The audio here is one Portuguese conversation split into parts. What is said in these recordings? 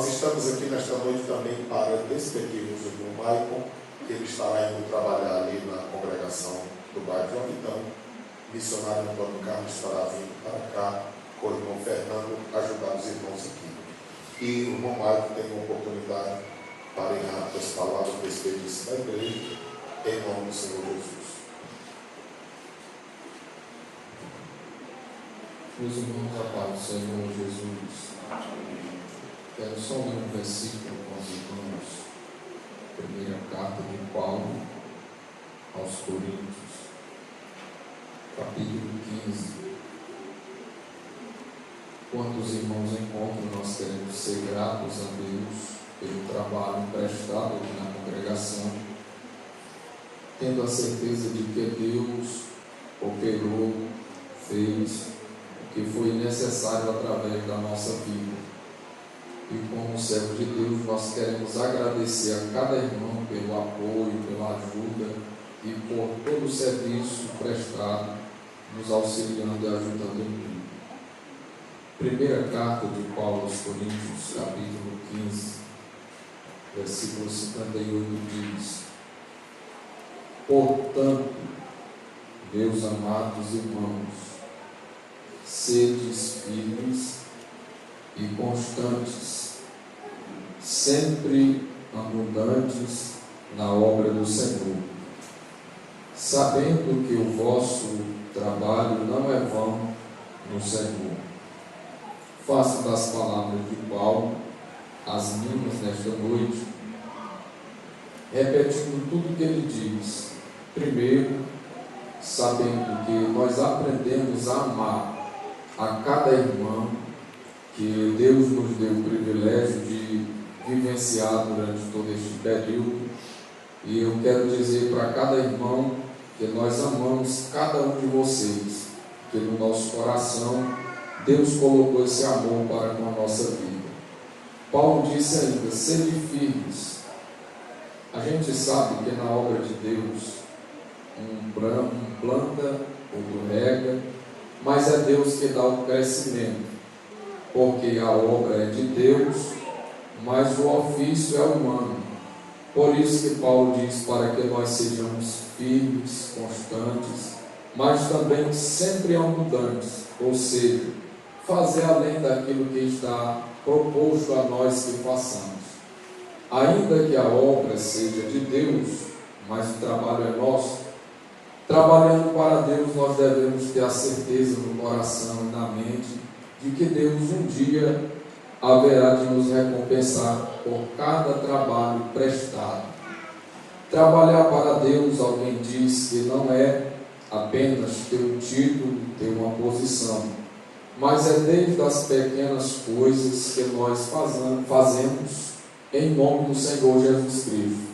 Nós estamos aqui nesta noite também para despedirmos o irmão Maicon, que ele estará indo trabalhar ali na congregação do bairro João Vitão. Missionário Antônio Carlos estará vindo para cá com o irmão Fernando ajudar os irmãos aqui. E o irmão Maicon tem uma oportunidade para em rápidas palavras despedir-se da igreja, em nome do Senhor Jesus. Meus irmãos, a paz do Senhor Jesus. Quero só ler um versículo com os irmãos. Primeira carta de Paulo aos Coríntios, capítulo 15. Quando os irmãos encontram, nós queremos ser gratos a Deus pelo trabalho prestado aqui na congregação, tendo a certeza de que Deus operou, fez o que foi necessário através da nossa vida. E como servo de Deus, nós queremos agradecer a cada irmão pelo apoio, pela ajuda e por todo o serviço prestado, nos auxiliando e ajudando em tudo. Primeira carta de Paulo aos Coríntios, capítulo 15, versículo 58 diz: Portanto, meus amados irmãos, sedes firmes e constantes, sempre abundantes na obra do Senhor, sabendo que o vosso trabalho não é vão no Senhor. Faço das palavras de Paulo as minhas nesta noite, repetindo tudo o que ele diz. Primeiro, sabendo que nós aprendemos a amar a cada irmão que Deus nos deu o privilégio de vivenciar durante todo este período. E eu quero dizer para cada irmão que nós amamos cada um de vocês, que no nosso coração Deus colocou esse amor para com a nossa vida. Paulo disse ainda: sede firmes. A gente sabe que na obra de Deus, um planta, outro rega, mas é Deus que dá o crescimento, porque a obra é de Deus, mas o ofício é humano. Por isso que Paulo diz para que nós sejamos firmes, constantes, mas também sempre abundantes, ou seja, fazer além daquilo que está proposto a nós que façamos. Ainda que a obra seja de Deus, mas o trabalho é nosso, trabalhando para Deus, nós devemos ter a certeza no coração e na mente de que Deus um dia haverá de nos recompensar por cada trabalho prestado. Trabalhar para Deus, alguém diz que não é apenas ter um título, ter uma posição, mas é desde as pequenas coisas que nós fazemos em nome do Senhor Jesus Cristo.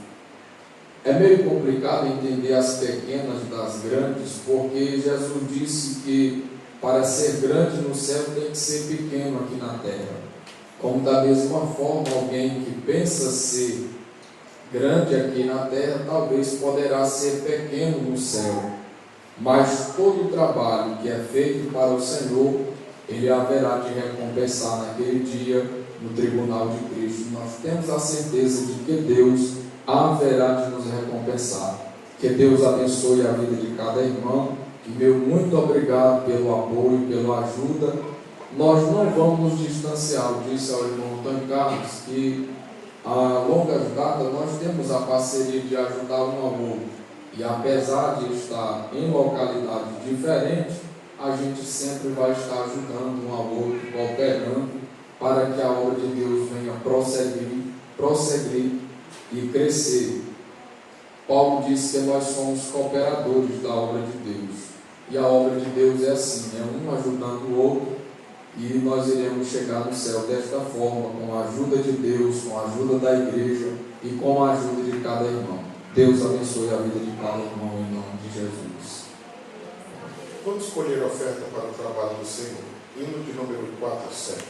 É meio complicado entender as pequenas das grandes, porque Jesus disse que para ser grande no céu tem que ser pequeno aqui na terra. Como da mesma forma, alguém que pensa ser grande aqui na terra, talvez poderá ser pequeno no céu. Mas todo o trabalho que é feito para o Senhor, Ele haverá de recompensar naquele dia, no tribunal de Cristo. Nós temos a certeza de que Deus haverá de nos recompensar. Que Deus abençoe a vida de cada irmão. E meu muito obrigado pelo apoio, pela ajuda. Nós não vamos nos distanciar. Eu disse ao irmão Antônio Carlos que a longas datas nós temos a parceria de ajudar um ao outro. E apesar de estar em localidades diferentes, a gente sempre vai estar ajudando um ao outro, cooperando, para que a obra de Deus venha prosseguir e crescer. Paulo disse que nós somos cooperadores da obra de Deus. E a obra de Deus é assim, é um ajudando o outro, e nós iremos chegar no céu desta forma, com a ajuda de Deus, com a ajuda da igreja e com a ajuda de cada irmão. Deus abençoe a vida de cada irmão em nome de Jesus. Vamos escolher a oferta para o trabalho do Senhor. Hino de número 400.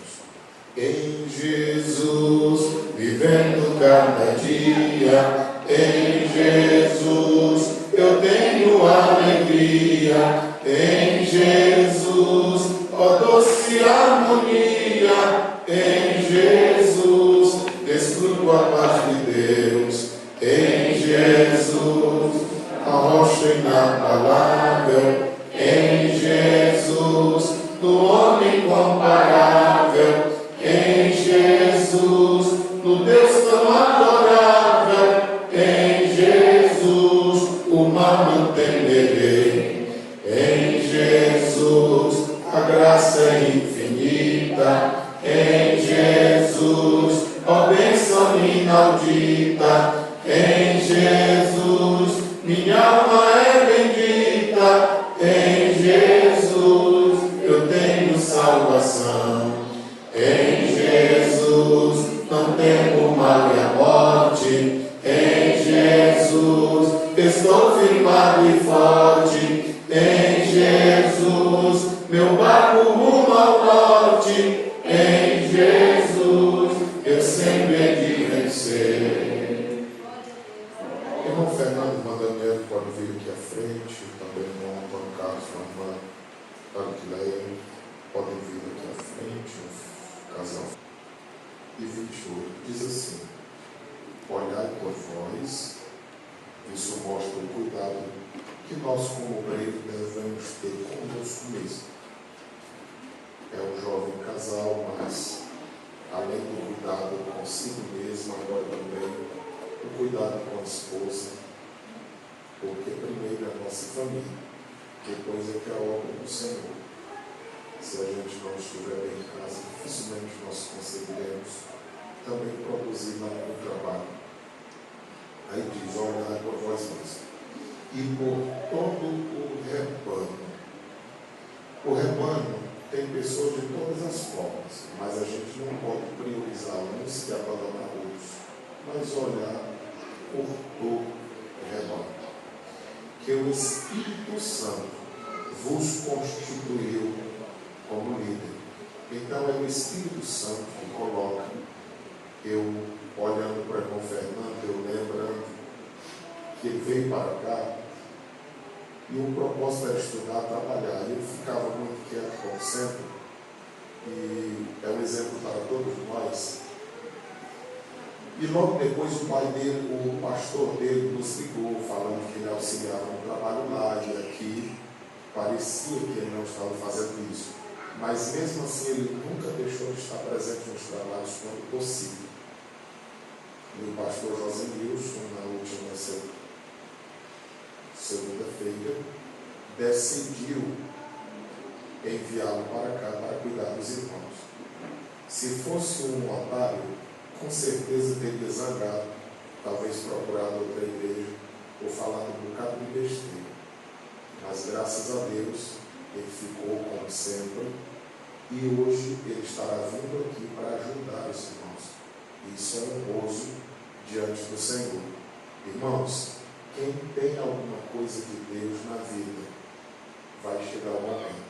Em Jesus, vivendo cada dia, em Jesus eu tenho alegria, em Jesus, ó doce harmonia, em Jesus Espírito, a paz de Deus, em Jesus, a rocha inabalável, em Jesus, no homem incomparável, em Jesus, no Deus tão adorável, em Jesus, o mal não temerei, em Jesus, a graça é infinita, em Jesus, ó bênção inaudita, em Jesus, minha alma é bendita, em Jesus, eu tenho salvação, em Jesus, não temo mal e a morte, em Jesus, estou firmado e forte, em Jesus, meu barco rumo ao norte, em Jesus, eu sempre hei de vencer. Irmão Fernando, irmã Daniel, pode vir aqui à frente, também o irmão Antônio Carlos, a irmã Arquileia, podem vir aqui à frente, o casal. E 28 diz assim: olhai por vós, isso mostra o cuidado que nós como obreiros devemos ter conosco mesmo. É um jovem casal, mas além do cuidado consigo mesmo, agora também o cuidado com a esposa, porque primeiro é a nossa família, depois é que é a obra do Senhor. Se a gente não estiver bem em casa, dificilmente nós conseguiremos também produzir lá no trabalho. Aí diz: olhai por vós mesmos e por todo o rebanho. O rebanho tem pessoas de todas as formas, mas a gente não pode priorizar uns e abandonar outros, mas olhar por todo o rebanho. Que o Espírito Santo vos constituiu como líder. Então é o Espírito Santo que coloca. Eu, olhando para o irmão Fernando, eu lembrando que ele veio para cá e o propósito era estudar, trabalhar. E ele ficava muito quieto, como sempre, e é um exemplo para todos nós. E logo depois o pai dele, o pastor dele, nos ligou, falando que ele auxiliava no trabalho lá, e aqui parecia que ele não estava fazendo isso. Mas mesmo assim ele nunca deixou de estar presente nos trabalhos quando possível. E o pastor José Nilson, na última segunda-feira, decidiu enviá-lo para cá para cuidar dos irmãos. Se fosse um otário, com certeza teria zangado, talvez procurado outra igreja ou falado um bocado de besteira. Mas graças a Deus ele ficou como sempre e hoje ele estará vindo aqui para ajudar os irmãos. Isso é um gozo diante do Senhor. Irmãos, quem tem alguma coisa de Deus na vida, vai chegar o momento.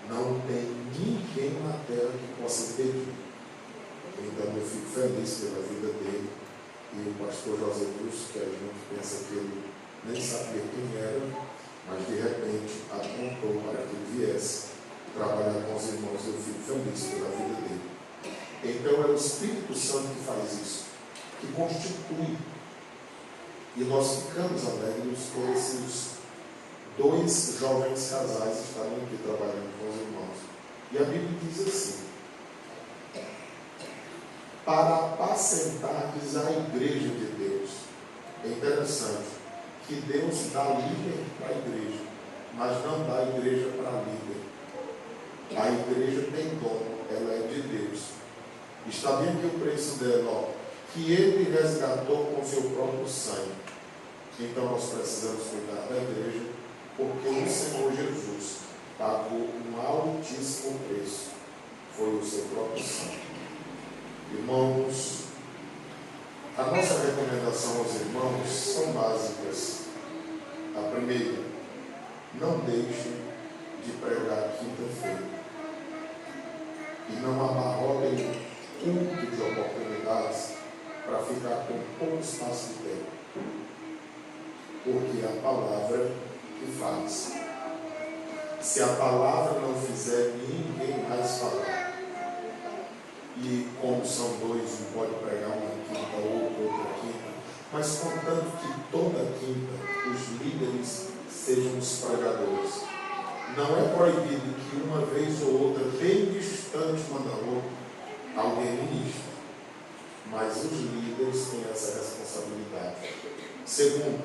Não tem ninguém na terra que possa pedir. Então eu fico feliz pela vida dele. E o pastor José Augusto, que a gente pensa que ele nem sabia quem era, mas de repente apontou para que ele viesse trabalhar com os irmãos. Eu fico feliz pela vida dele. Então é o Espírito Santo que faz isso, que constitui. E nós ficamos alegres por esses dois jovens casais estarem aqui trabalhando com os irmãos. E a Bíblia diz assim: para apacentardes a igreja de Deus. É interessante que Deus dá líder para a igreja, mas não dá a igreja para líder. A igreja tem dom, ela é de Deus. Está bem aqui o preço dela, ó, que ele resgatou com seu próprio sangue. Então nós precisamos cuidar da igreja, porque o Senhor Jesus pagou um altíssimo preço. Foi o seu próprio sangue. Irmãos, a nossa recomendação aos irmãos são básicas. A primeira: não deixe de pregar quinta-feira. E não abarrotem culto de oportunidades para ficar com pouco espaço de tempo. Porque é a palavra que faz. Se a palavra não fizer, ninguém mais falar. E como são dois, um pode pregar um aqui, sejamos pregadores. Não é proibido que uma vez ou outra, bem distante uma da outra, alguém ministre. Mas os líderes têm essa responsabilidade. Segundo,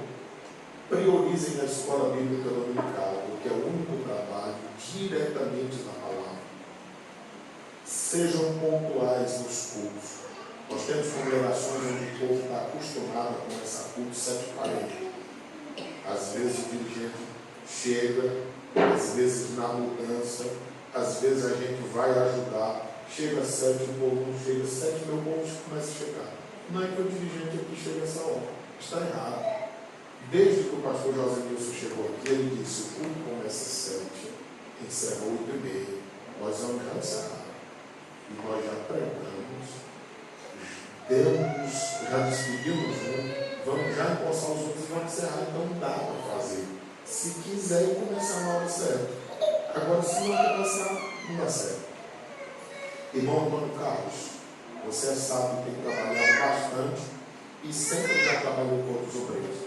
priorizem a escola bíblica dominical, porque é o único trabalho diretamente na palavra. Sejam pontuais nos cultos. Nós temos congregações onde o povo está acostumado a começar culto 7h40. Às vezes o dirigente chega, às vezes na mudança, às vezes a gente vai ajudar. Chega às 7, o povo não chega às 7, meu povo começa a chegar. Não é que o dirigente aqui chega essa hora. Está errado. Desde que o pastor José Nilson chegou aqui, ele disse: o culto começa às 7, encerra 8h30. Nós vamos já encerrar. E nós já pregamos, já despedimos um, vamos já empossar os outros e vamos encerrar. Então dá para fazer. Se quiser começar na hora certa. Agora, se não começar, não dá certo. Irmão Antônio Carlos, você sabe que tem trabalhado bastante e sempre já trabalhou com outros obreiros.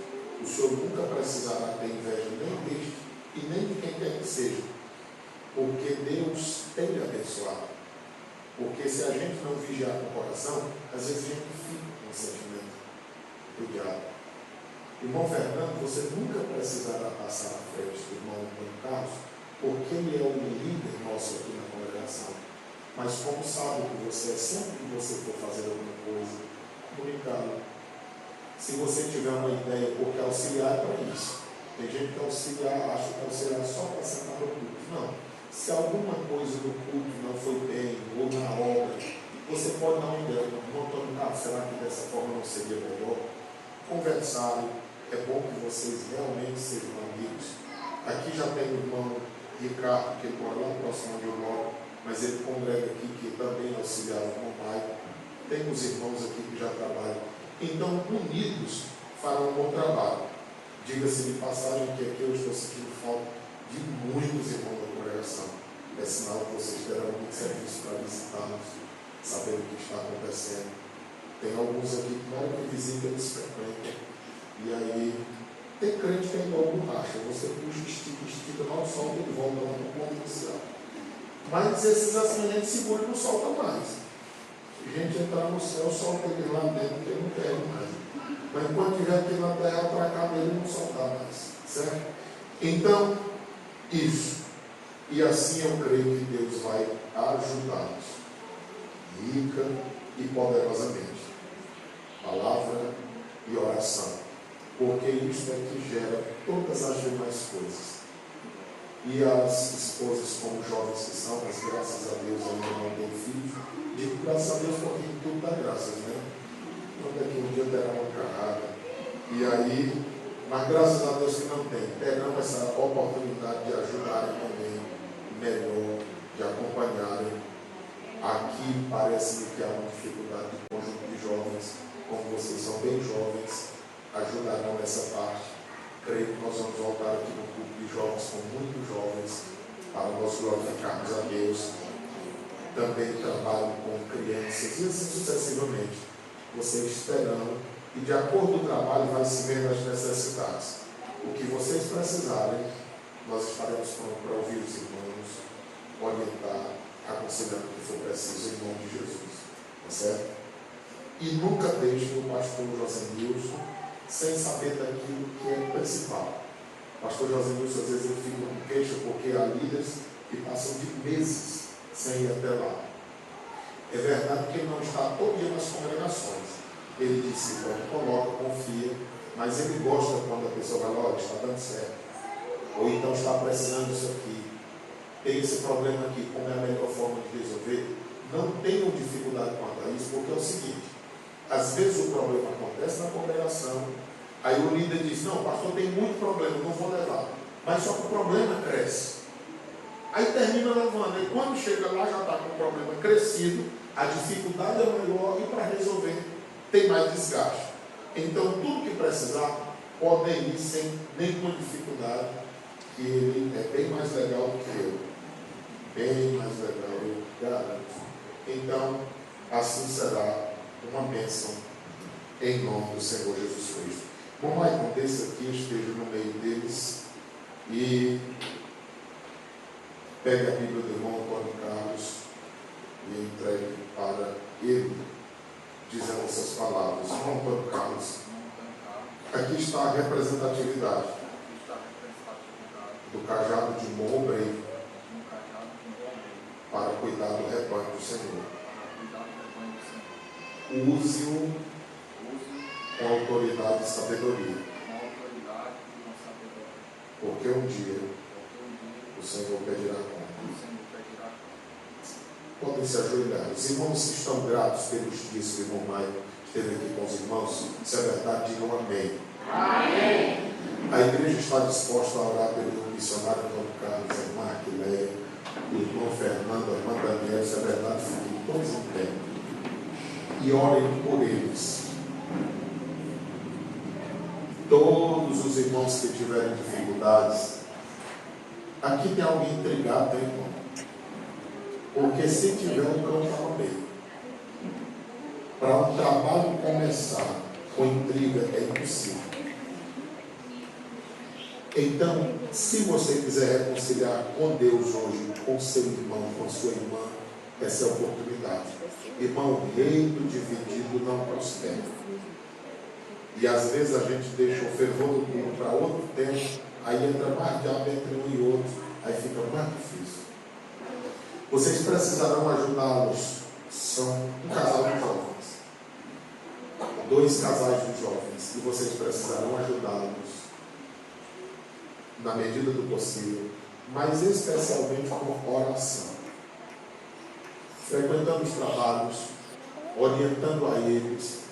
O senhor nunca precisará ter inveja nem deste e nem de quem quer que seja, porque Deus tem lhe abençoado. Porque se a gente não vigiar com o coração, às vezes a gente fica com o sentimento do diabo. Irmão Fernando, você nunca precisará passar à frente do irmão Antônio Carlos, porque ele é o líder nosso aqui na congregação. Mas como sabe que você é, sempre que você for fazer alguma coisa, comunicá-lo. Se você tiver uma ideia, porque auxiliar é para isso. Tem gente que acha que auxiliar é só para sentar no culto. Não. Se alguma coisa do culto não foi bem, ou na obra, você pode dar uma ideia. Não estou no carro, será que dessa forma não seria melhor? Conversarem. É bom que vocês realmente sejam amigos. Aqui já tem o irmão Ricardo, que mora lá próximo onde eu moro, mas ele congrega aqui, que também auxiliava com o pai. Tem os irmãos aqui que já trabalham. Então, unidos, farão um bom trabalho. Diga-se de passagem que aqui eu estou sentindo falta de muitos irmãos da congregação. É sinal que vocês terão muito serviço para visitá-los, saber o que está acontecendo. Tem alguns aqui que na hora que visitam, eles frequentam. E aí, tem crente que é igual borracha. Você puxa, estica, mal solta e volta lá no ponto inicial. Mas esses assim, a gente segura e não solta mais. A gente entrar no céu, solta ele lá dentro, que ele não quer mais. Mas enquanto estiver aqui na terra, atracar ele não soltar mais. Certo? Então, isso. E assim eu creio que Deus vai ajudá-los. Rica e poderosamente. Palavra e oração. Porque isso é que gera todas as demais coisas. E as esposas, como jovens que são, mas graças a Deus ainda não tem filho. Digo graças a Deus porque tudo dá graças, né? Quando é que um dia terá uma carrada. E aí, mas graças a Deus que não tem. Terão essa oportunidade de ajudarem também melhor, de acompanharem. Aqui parece-me que há uma dificuldade de conjunto de jovens, como vocês são bem jovens, ajudarão nessa parte. Creio que nós vamos voltar aqui no grupo de jovens com muitos jovens para nós glorificarmos a Deus. Também trabalho com crianças e assim sucessivamente. Vocês terão e de acordo com o trabalho vai se vendo as necessidades. O que vocês precisarem, nós estaremos prontos para ouvir os irmãos, orientar, aconselhando o que for preciso em nome de Jesus. Tá certo? E nunca deixe o pastor José Nilson sem saber daquilo que é principal. O pastor José Nilson, às vezes, ele fica com queixa porque há líderes que passam de meses sem ir até lá. É verdade que ele não está todo dia nas congregações. Ele disse, coloca, confia, mas ele gosta quando a pessoa vai lá, olha, está dando certo. Ou então está precisando disso aqui. Tem esse problema aqui, como é a melhor forma de resolver? Não tenham dificuldade quanto a isso, porque é o seguinte, às vezes o problema acontece na congregação, aí o líder diz, não, pastor, tem muito problema, não vou levar. Mas só que o problema cresce. Aí termina levando, e quando chega lá já está com o problema crescido, a dificuldade é maior e para resolver tem mais desgaste. Então tudo que precisar, podem ir sem nenhuma dificuldade, que ele é bem mais legal do que eu. Bem mais legal, eu garanto. Então, assim será uma bênção em nome do Senhor Jesus Cristo. Bom, Maicon, desse aqui esteja no meio deles E pegue a Bíblia do irmão Antônio Carlos e entregue para ele, dizendo essas palavras. Irmão Antônio Carlos, aqui está a representatividade do cajado de um bom obreiro para cuidar do rebanho do Senhor. Use-o com autoridade e sabedoria, porque um dia o Senhor pedirá conta. Podem se ajoelhar. Os irmãos estão gratos pelos dias que o irmão Maio esteve aqui com os irmãos. Se é verdade, digam amém. Amém. A igreja está disposta a orar pelo missionário Antônio Carlos, a irmã Aquileia, o irmão Fernando, a irmã Daniela. Se é verdade, fiquem todos em pé e orem por eles. Todos os irmãos que tiverem dificuldades, aqui tem alguém intrigado, tem irmão? Porque se tiver um cão está no meio. Para um trabalho começar com intriga é impossível. Então, se você quiser reconciliar com Deus hoje, com seu irmão, com sua irmã, essa é a oportunidade. Irmão, reino dividido não prospera. E às vezes a gente deixa o fervor do culto para outro tempo, aí entra mais diabo entre um e outro, aí fica mais difícil. Vocês precisarão ajudá-los. São um casal de jovens, 2 casais de jovens, e vocês precisarão ajudá-los na medida do possível, mas especialmente com oração, frequentando os trabalhos, orientando a eles.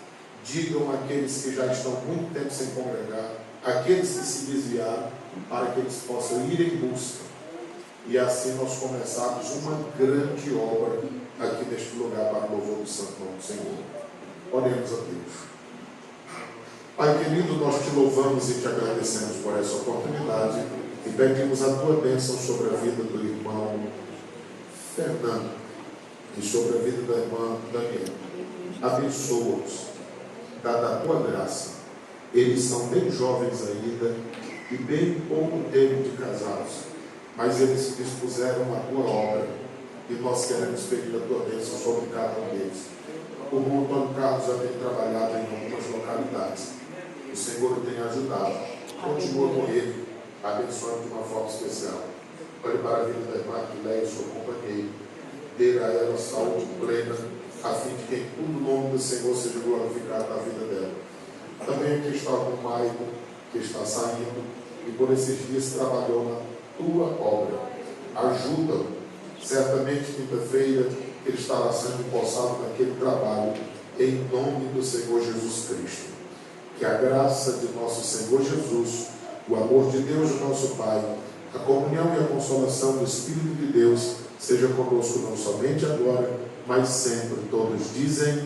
Digam àqueles que já estão muito tempo sem congregar, aqueles que se desviaram, para que eles possam ir em busca. E assim nós começarmos uma grande obra aqui neste lugar para o louvor do Santo Nome do Senhor. Oremos a Deus. Pai querido, nós te louvamos e te agradecemos por essa oportunidade e pedimos a tua bênção sobre a vida do irmão Fernando e sobre a vida da irmã Daniela. Abençoa-os, dada a tua graça. Eles são bem jovens ainda e bem pouco tempo de casados, mas eles se dispuseram a tua obra e nós queremos pedir a tua bênção sobre cada um deles. O irmão Antônio Carlos já tem trabalhado em algumas localidades. O Senhor o tem ajudado. Continua com ele, abençoando de uma forma especial. Olhe para a vida da irmã Aquileia, sua companheira. Dê a ela saúde plena, a fim de que em todo o nome do Senhor seja glorificado na vida dela. Também aqui está o Maicon, que está saindo e por esses dias trabalhou na tua obra. Ajuda-o. Certamente quinta-feira ele estará sendo empossado naquele trabalho, em nome do Senhor Jesus Cristo. Que a graça de nosso Senhor Jesus, o amor de Deus, nosso Pai, a comunhão e a consolação do Espírito de Deus seja conosco não somente agora, mas sempre. Todos dizem